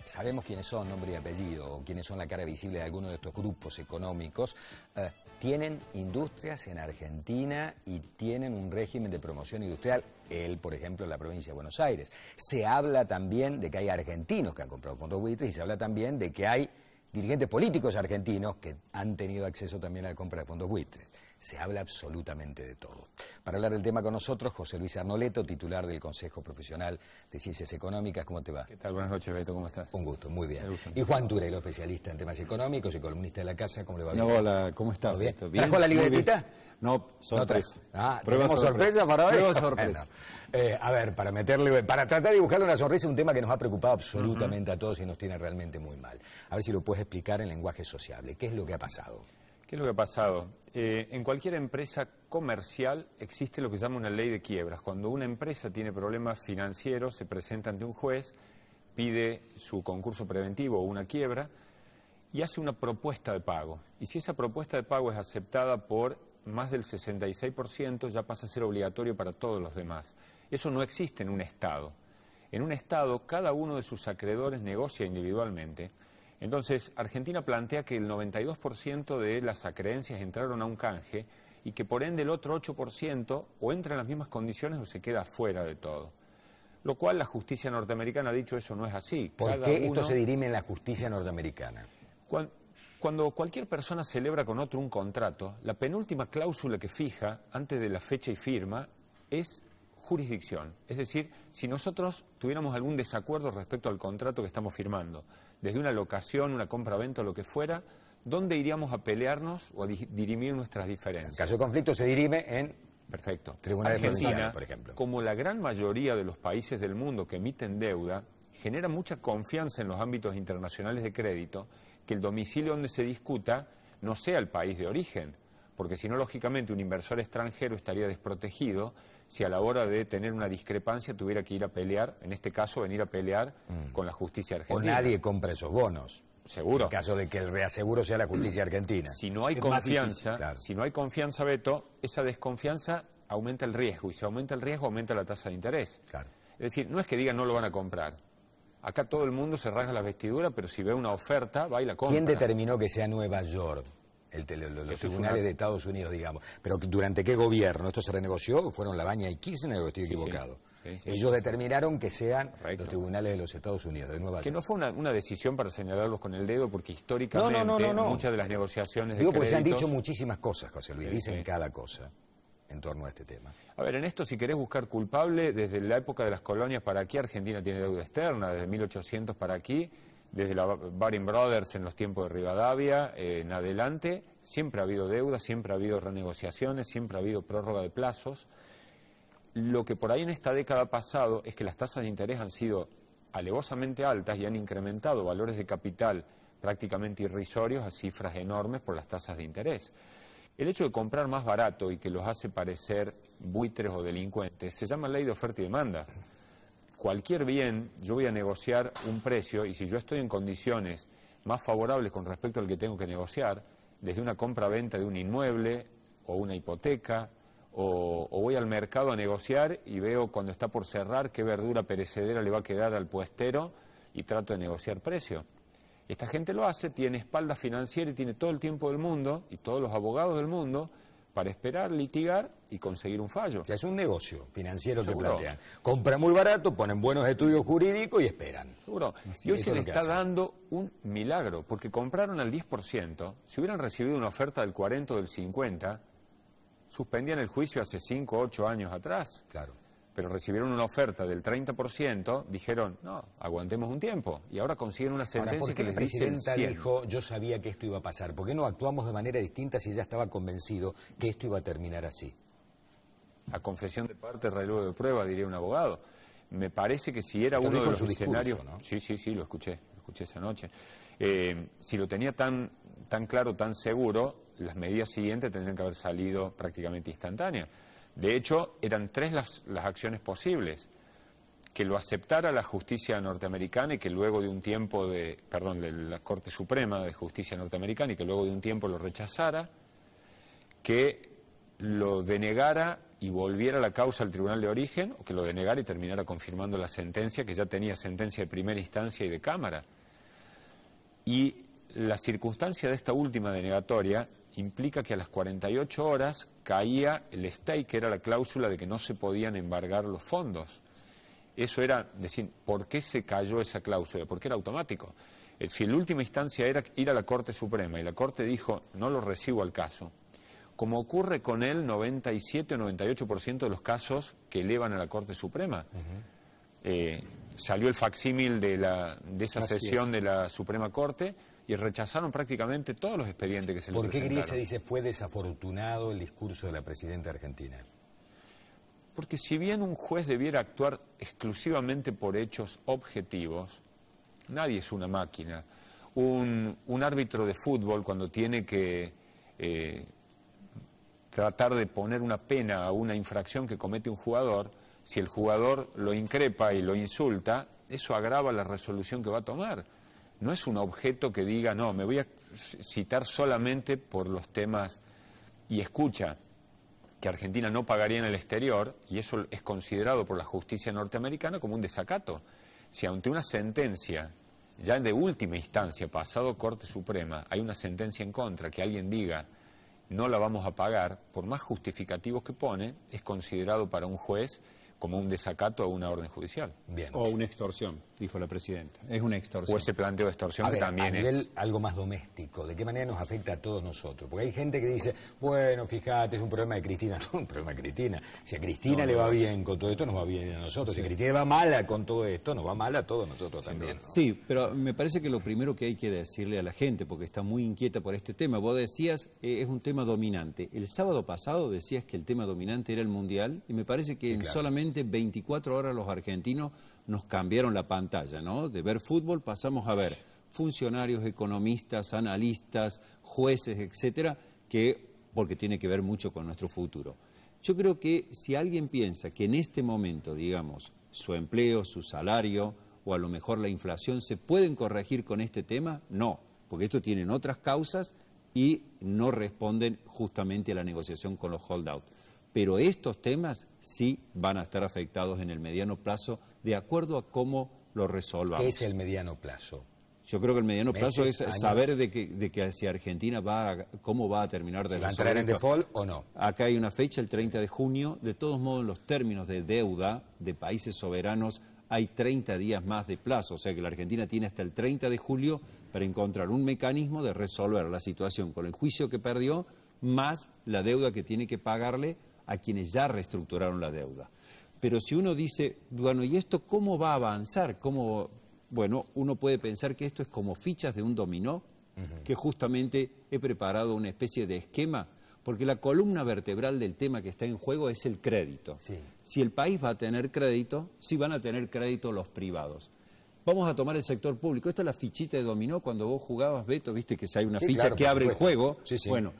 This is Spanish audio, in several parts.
sabemos quiénes son, nombre y apellido, o quiénes son la cara visible de algunos de estos grupos económicos, tienen industrias en Argentina y tienen un régimen de promoción industrial, él, por ejemplo, en la provincia de Buenos Aires. Se habla también de que hay argentinos que han comprado fondos buitres y se habla también de que hay dirigentes políticos argentinos que han tenido acceso también a la compra de fondos buitres. Se habla absolutamente de todo. Para hablar del tema con nosotros, José Luis Arnoleto, titular del Consejo Profesional de Ciencias Económicas. ¿Cómo te va? ¿Qué tal? Buenas noches, Beto. ¿Cómo estás? Un gusto, muy bien. Y Juan Turelo, especialista en temas económicos y columnista de la casa. ¿Cómo le va? No, hola, ¿cómo estás? ¿Bien? ¿Bien? ¿Trajo la libretita? No, sorpresa. ¿Tenemos sorpresa para hoy? Prueba sorpresa. Bueno, a ver, para tratar de buscarle una sonrisa, un tema que nos ha preocupado absolutamente a todos y nos tiene realmente muy mal. A ver si lo puedes explicar en lenguaje sociable. ¿Qué es lo que ha pasado? ¿Qué es lo que ha pasado? En cualquier empresa comercial existe lo que se llama una ley de quiebras. Cuando una empresa tiene problemas financieros, se presenta ante un juez, pide su concurso preventivo o una quiebra y hace una propuesta de pago. Y si esa propuesta de pago es aceptada por más del 66%, ya pasa a ser obligatorio para todos los demás. Eso no existe en un Estado. En un Estado, cada uno de sus acreedores negocia individualmente. Entonces, Argentina plantea que el 92% de las acreencias entraron a un canje y que por ende el otro 8% o entra en las mismas condiciones o se queda fuera de todo. Lo cual la justicia norteamericana ha dicho eso no es así. ¿Por qué esto se dirime en la justicia norteamericana? Cuando cualquier persona celebra con otro un contrato, la penúltima cláusula que fija antes de la fecha y firma es jurisdicción. Es decir, si nosotros tuviéramos algún desacuerdo respecto al contrato que estamos firmando, desde una locación, una compra-venta o lo que fuera, ¿dónde iríamos a pelearnos o a dirimir nuestras diferencias? En caso de conflicto se dirime en... Perfecto. Tribunales Argentina, provinciales, por ejemplo. Como la gran mayoría de los países del mundo que emiten deuda, genera mucha confianza en los ámbitos internacionales de crédito que el domicilio donde se discuta no sea el país de origen, porque si no, lógicamente, un inversor extranjero estaría desprotegido si a la hora de tener una discrepancia tuviera que ir a pelear, en este caso venir a pelear con la justicia argentina. O nadie compra esos bonos. Seguro. En caso de que el reaseguro sea la justicia argentina. Si no hay confianza, claro. Si no hay confianza, Beto, esa desconfianza aumenta el riesgo, y si aumenta el riesgo, aumenta la tasa de interés. Claro. Es decir, no es que digan no lo van a comprar. Acá todo el mundo se rasga la vestidura, pero si ve una oferta, va y la compra. ¿Quién determinó que sea Nueva York? Los tribunales de Estados Unidos, digamos. Pero ¿durante qué gobierno? ¿Esto se renegoció? ¿Fueron Labaña y Kirchner o estoy equivocado? Sí. Ellos determinaron que sean los tribunales de los Estados Unidos, de Nueva York. Que no fue una decisión para señalarlos con el dedo, porque históricamente muchas de las negociaciones de porque se han dicho muchísimas cosas, José Luis, dicen cada cosa en torno a este tema. A ver, en esto, si querés buscar culpable, desde la época de las colonias para aquí, Argentina tiene deuda externa, desde 1800 para aquí, desde la Baring Brothers en los tiempos de Rivadavia en adelante, siempre ha habido deuda, siempre ha habido renegociaciones, siempre ha habido prórroga de plazos. Lo que por ahí en esta década ha pasado es que las tasas de interés han sido alevosamente altas y han incrementado valores de capital prácticamente irrisorios a cifras enormes por las tasas de interés. El hecho de comprar más barato y que los hace parecer buitres o delincuentes se llama ley de oferta y demanda. Cualquier bien, yo voy a negociar un precio y si yo estoy en condiciones más favorables con respecto al que tengo que negociar, desde una compra-venta de un inmueble o una hipoteca, o voy al mercado a negociar y veo cuando está por cerrar qué verdura perecedera le va a quedar al puestero y trato de negociar precio. Esta gente lo hace, tiene espalda financiera y tiene todo el tiempo del mundo y todos los abogados del mundo para esperar, litigar y conseguir un fallo. Es un negocio financiero que plantean. Compran muy barato, ponen buenos estudios jurídicos y esperan. Seguro. Y hoy se le está dando un milagro, porque compraron al 10%, si hubieran recibido una oferta del 40 o del 50, suspendían el juicio hace 5 o 8 años atrás. Claro. Pero recibieron una oferta del 30%, dijeron, no, aguantemos un tiempo. Y ahora consiguen una sentencia que les dice el 100%. La presidenta dijo, yo sabía que esto iba a pasar. ¿Por qué no actuamos de manera distinta si ella estaba convencido que esto iba a terminar así? A confesión de parte, reloj de prueba, diría un abogado. Me parece que si era uno de los escenarios... ¿no? Sí, lo escuché esa noche. Si lo tenía tan claro, tan seguro, las medidas siguientes tendrían que haber salido prácticamente instantáneas. De hecho, eran 3 las acciones posibles. Que lo aceptara la justicia norteamericana y que luego de un tiempo de la Corte Suprema de Justicia norteamericana y que luego de un tiempo lo rechazara, que lo denegara y volviera la causa al tribunal de origen, o que lo denegara y terminara confirmando la sentencia, que ya tenía sentencia de primera instancia y de Cámara. Y la circunstancia de esta última denegatoria implica que a las 48 horas caía el stay, que era la cláusula de que no se podían embargar los fondos. Eso era decir, ¿por qué se cayó esa cláusula? Porque era automático. Si en última instancia era ir a la Corte Suprema y la Corte dijo, no lo recibo al caso, como ocurre con el 97 o 98% de los casos que elevan a la Corte Suprema. Salió el facsímil de esa sesión de la Suprema Corte y rechazaron prácticamente todos los expedientes que se le presentaron. ¿Por qué Griese dice fue desafortunado el discurso de la presidenta argentina? Porque si bien un juez debiera actuar exclusivamente por hechos objetivos, nadie es una máquina. Un árbitro de fútbol, cuando tiene que tratar de poner una pena a una infracción que comete un jugador, si el jugador lo increpa y lo insulta, eso agrava la resolución que va a tomar. No es un objeto que diga, no, me voy a citar solamente por los temas. Y escucha, que Argentina no pagaría en el exterior, y eso es considerado por la justicia norteamericana como un desacato. Si ante una sentencia, ya de última instancia, pasado Corte Suprema, hay una sentencia en contra, que alguien diga, no la vamos a pagar, por más justificativos que pone, es considerado para un juez como un desacato a una orden judicial. Bien. O una extorsión, dijo la presidenta. Es una extorsión. O ese planteo de extorsión que también a nivel algo más doméstico, ¿de qué manera nos afecta a todos nosotros? Porque hay gente que dice, bueno, fíjate, es un problema de Cristina. No, un problema de Cristina. Si a Cristina le va bien con todo esto, nos va bien a nosotros. Si a Cristina le va mal con todo esto, nos va mal a todos nosotros también. Sí, pero me parece que lo primero que hay que decirle a la gente, porque está muy inquieta por este tema, vos decías, es un tema dominante. El sábado pasado decías que el tema dominante era el Mundial, y me parece que en solamente 24 horas los argentinos nos cambiaron la pantalla, ¿no? De ver fútbol pasamos a ver funcionarios, economistas, analistas, jueces, etcétera, porque tiene que ver mucho con nuestro futuro. Yo creo que si alguien piensa que en este momento, digamos, su empleo, su salario o a lo mejor la inflación se pueden corregir con este tema, no, porque esto tienen otras causas y no responden justamente a la negociación con los holdouts. Pero estos temas sí van a estar afectados en el mediano plazo de acuerdo a cómo lo resolvamos. ¿Qué es el mediano plazo? Yo creo que el mediano plazo es años. saber de que si Argentina cómo va a terminar de ¿Va a entrar en default o no? Acá hay una fecha, el 30 de junio. De todos modos, en los términos de deuda de países soberanos hay 30 días más de plazo. O sea que la Argentina tiene hasta el 30 de julio para encontrar un mecanismo de resolver la situación con el juicio que perdió, más la deuda que tiene que pagarle a quienes ya reestructuraron la deuda. Pero si uno dice, bueno, ¿y esto cómo va a avanzar? Bueno, uno puede pensar que esto es como fichas de un dominó, que justamente he preparado una especie de esquema, porque la columna vertebral del tema que está en juego es el crédito. Sí. Si el país va a tener crédito, sí van a tener crédito los privados. Vamos a tomar el sector público. Esta es la fichita de dominó cuando vos jugabas, Beto, viste que hay una ficha claro, que abre el juego. Sí, sí. Bueno,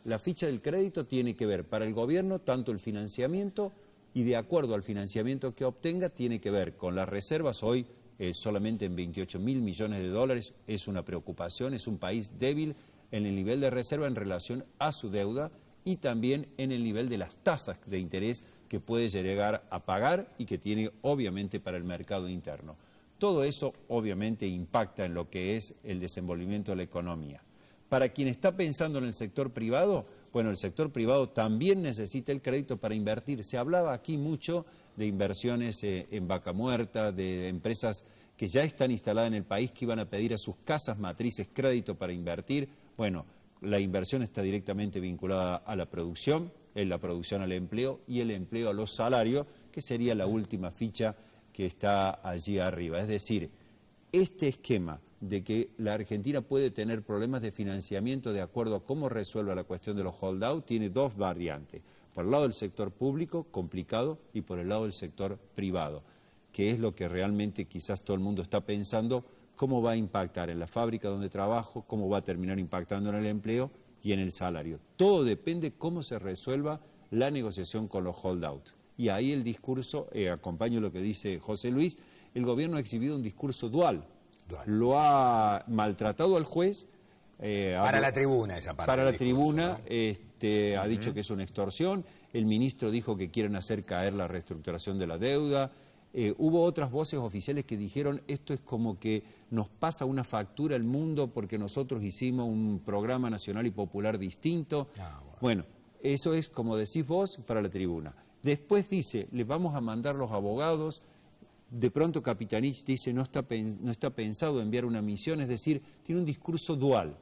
la ficha del crédito tiene que ver para el gobierno tanto el financiamiento y de acuerdo al financiamiento que obtenga tiene que ver con las reservas. Hoy solamente en 28.000 millones de dólares es una preocupación, es un país débil en el nivel de reserva en relación a su deuda y también en el nivel de las tasas de interés que puede llegar a pagar y que tiene obviamente para el mercado interno. Todo eso obviamente impacta en lo que es el desenvolvimiento de la economía. Para quien está pensando en el sector privado, bueno, el sector privado también necesita el crédito para invertir. Se hablaba aquí mucho de inversiones en vaca muerta, de empresas que ya están instaladas en el país que iban a pedir a sus casas matrices crédito para invertir. Bueno, la inversión está directamente vinculada a la producción, en la producción al empleo y el empleo a los salarios, que sería la última ficha que está allí arriba. Es decir, este esquema de que la Argentina puede tener problemas de financiamiento de acuerdo a cómo resuelva la cuestión de los holdouts tiene dos variantes. Por el lado del sector público, complicado, y por el lado del sector privado, que es lo que realmente quizás todo el mundo está pensando, cómo va a impactar en la fábrica donde trabajo, cómo va a terminar impactando en el empleo y en el salario. Todo depende cómo se resuelva la negociación con los holdouts. Y ahí el discurso, acompaño lo que dice José Luis, el gobierno ha exhibido un discurso dual. Lo ha maltratado al juez. Para la tribuna esa parte. Para la discurso, tribuna, ¿no? Ha dicho que es una extorsión. El ministro dijo que quieren hacer caer la reestructuración de la deuda. Hubo otras voces oficiales que dijeron esto es como que nos pasa una factura al mundo porque nosotros hicimos un programa nacional y popular distinto. Bueno, eso es, como decís vos, para la tribuna. Después dice, les vamos a mandar los abogados. De pronto Capitanich dice no está pensado enviar una misión, es decir, tiene un discurso dual.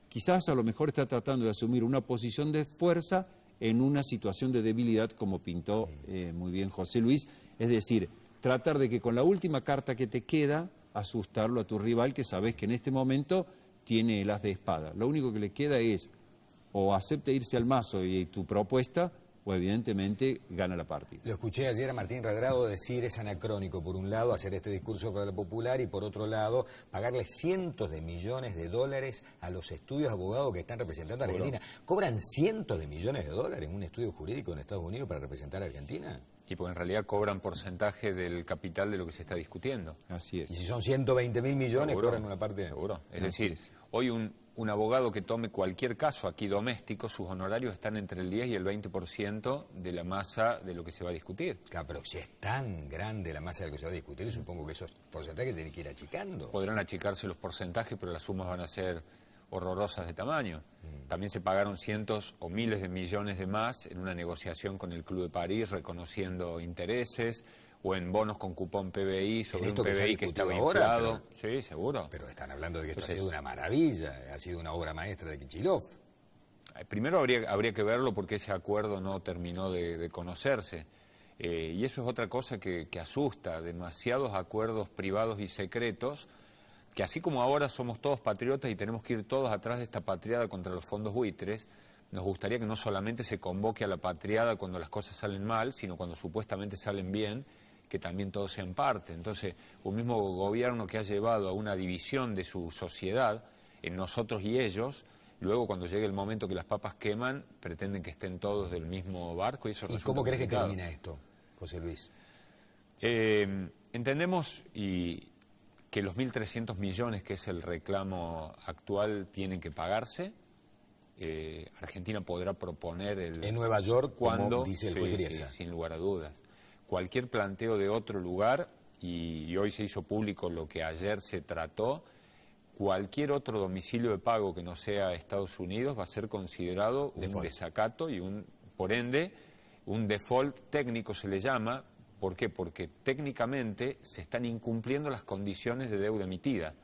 Quizás a lo mejor está tratando de asumir una posición de fuerza en una situación de debilidad, como pintó muy bien José Luis, es decir, tratar de que con la última carta que te queda, asustarlo a tu rival, que sabes que en este momento tiene el as de espada. Lo único que le queda es o acepta irse al mazo y tu propuesta, o evidentemente gana la partida. Lo escuché ayer a Martín Redrado decir, es anacrónico, por un lado, hacer este discurso para la popular y por otro lado, pagarle cientos de millones de dólares a los estudios de abogados que están representando a Argentina. ¿Cobran cientos de millones de dólares en un estudio jurídico en Estados Unidos para representar a Argentina? Y porque en realidad cobran porcentaje del capital de lo que se está discutiendo. Así es. Y si son 120.000 millones, seguro, cobran una parte. Seguro. Es decir, hoy un abogado que tome cualquier caso aquí doméstico, sus honorarios están entre el 10 y el 20% de la masa de lo que se va a discutir. Claro, pero si es tan grande la masa de lo que se va a discutir, supongo que esos porcentajes tienen que ir achicando. Podrán achicarse los porcentajes, pero las sumas van a ser horrorosas de tamaño. También se pagaron cientos o miles de millones de más en una negociación con el Club de París, reconociendo intereses, o en bonos con cupón PBI sobre un PBI que estaba inflado. Ahora, sí, seguro. Pero están hablando de que esto ha sido una maravilla, ha sido una obra maestra de Kichilov. Primero habría que verlo porque ese acuerdo no terminó de conocerse. Y eso es otra cosa que asusta, demasiados acuerdos privados y secretos, que así como ahora somos todos patriotas y tenemos que ir todos atrás de esta patriada contra los fondos buitres, nos gustaría que no solamente se convoque a la patriada cuando las cosas salen mal, sino cuando supuestamente salen bien, que también todos sean parte. Entonces, un mismo gobierno que ha llevado a una división de su sociedad, en nosotros y ellos, luego cuando llegue el momento que las papas queman, pretenden que estén todos del mismo barco y eso resulta ¿Y cómo crees que complicado. termina esto, José Luis? Entendemos que los 1.300 millones, que es el reclamo actual, tienen que pagarse. Argentina podrá proponer en Nueva York, cuando, como dice el juez Griesa. Sí, sin lugar a dudas. Cualquier planteo de otro lugar, y hoy se hizo público lo que ayer se trató, cualquier otro domicilio de pago que no sea Estados Unidos va a ser considerado un desacato y por ende, un default técnico se le llama. ¿Por qué? Porque técnicamente se están incumpliendo las condiciones de deuda emitida.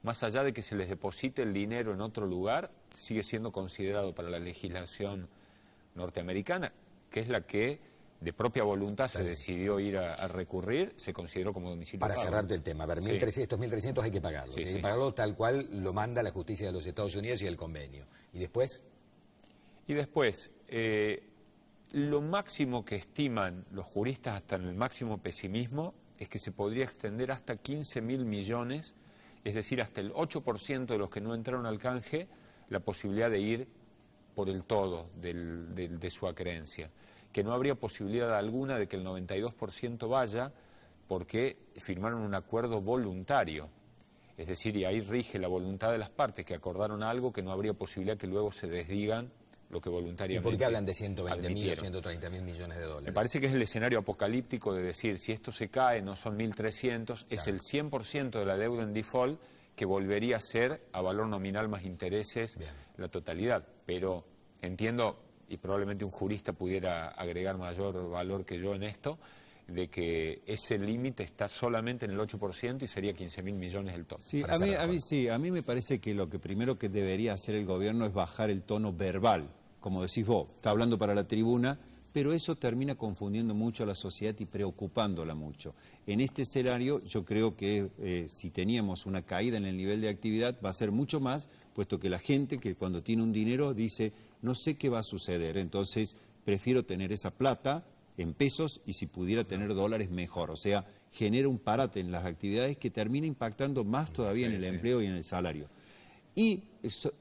Más allá de que se les deposite el dinero en otro lugar, sigue siendo considerado para la legislación norteamericana, que es la que de propia voluntad se decidió ir a recurrir, se consideró como domicilio Para pago. cerrarte el tema, a ver, 1.300 hay que pagarlos. Hay que pagarlo tal cual lo manda la justicia de los Estados Unidos y el convenio. ¿Y después? Y después, lo máximo que estiman los juristas, hasta en el máximo pesimismo, es que se podría extender hasta 15.000 millones, es decir, hasta el 8% de los que no entraron al canje, la posibilidad de ir por el todo de su acreencia. Que no habría posibilidad alguna de que el 92% vaya porque firmaron un acuerdo voluntario. Es decir, y ahí rige la voluntad de las partes que acordaron algo que no habría posibilidad que luego se desdigan lo que voluntariamente. ¿Y por qué hablan de 120.000 o admitieron? 130.000 millones de dólares? Me parece que es el escenario apocalíptico de decir, si esto se cae, no son 1.300, es el 100% de la deuda en default que volvería a ser a valor nominal más intereses la totalidad. Pero entiendo, y probablemente un jurista pudiera agregar mayor valor que yo en esto, de que ese límite está solamente en el 8% y sería 15.000 millones el tope. Sí, a mí me parece que lo que primero que debería hacer el gobierno es bajar el tono verbal. Como decís vos, está hablando para la tribuna, pero eso termina confundiendo mucho a la sociedad y preocupándola mucho. En este escenario yo creo que si teníamos una caída en el nivel de actividad va a ser mucho más, puesto que la gente que cuando tiene un dinero dice, no sé qué va a suceder, entonces prefiero tener esa plata en pesos y si pudiera tener dólares mejor. O sea, genera un parate en las actividades que termina impactando más todavía en el empleo y en el salario. Y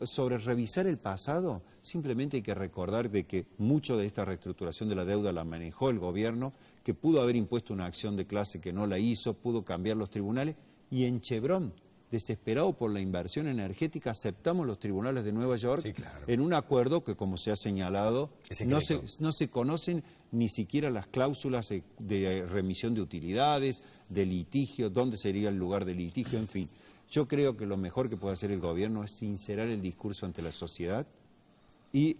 sobre revisar el pasado, simplemente hay que recordar de que mucho de esta reestructuración de la deuda la manejó el gobierno, que pudo haber impuesto una acción de clase que no la hizo, pudo cambiar los tribunales, y en Chevron, desesperado por la inversión energética, aceptamos los tribunales de Nueva York en un acuerdo que, como se ha señalado, no se conocen ni siquiera las cláusulas de remisión de utilidades, de litigio, dónde sería el lugar de litigio, en fin. Yo creo que lo mejor que puede hacer el gobierno es sincerar el discurso ante la sociedad y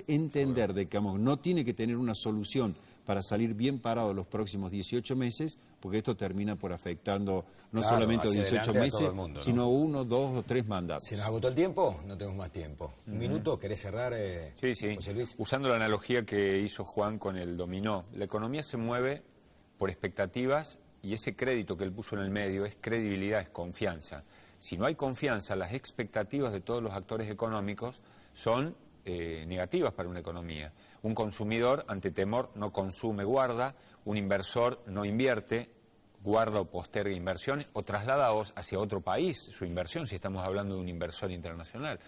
entender de que no tiene que tener una solución para salir bien parado los próximos 18 meses, porque esto termina por afectando no solamente los 18 meses, sino 1, 2 o 3 mandatos. ¿Se nos agotó el tiempo? No tenemos más tiempo. ¿Un minuto? ¿Querés cerrar, sí. José Luis? Usando la analogía que hizo Juan con el dominó, la economía se mueve por expectativas y ese crédito que él puso en el medio es credibilidad, es confianza. Si no hay confianza, las expectativas de todos los actores económicos son negativas para una economía. Un consumidor, ante temor, no consume, guarda. Un inversor no invierte, guarda o posterga inversiones o traslada hacia otro país su inversión, si estamos hablando de un inversor internacional.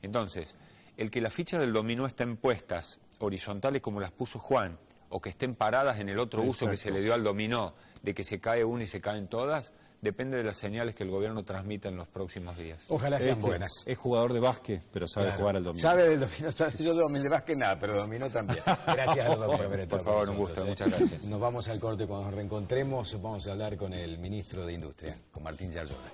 Entonces, el que las fichas del dominó estén puestas horizontales como las puso Juan, o que estén paradas en el otro uso que se le dio al dominó, de que se cae una y se caen todas, depende de las señales que el gobierno transmita en los próximos días. Ojalá sean buenas. Es jugador de básquet, pero sabe jugar al dominó. Sabe del dominó, yo de básquet nada, pero dominó también. Gracias a los dos por haber estado. Por favor, un gusto, muchas gracias. Nos vamos al corte, cuando nos reencontremos vamos a hablar con el ministro de Industria, con Martín Yarlora.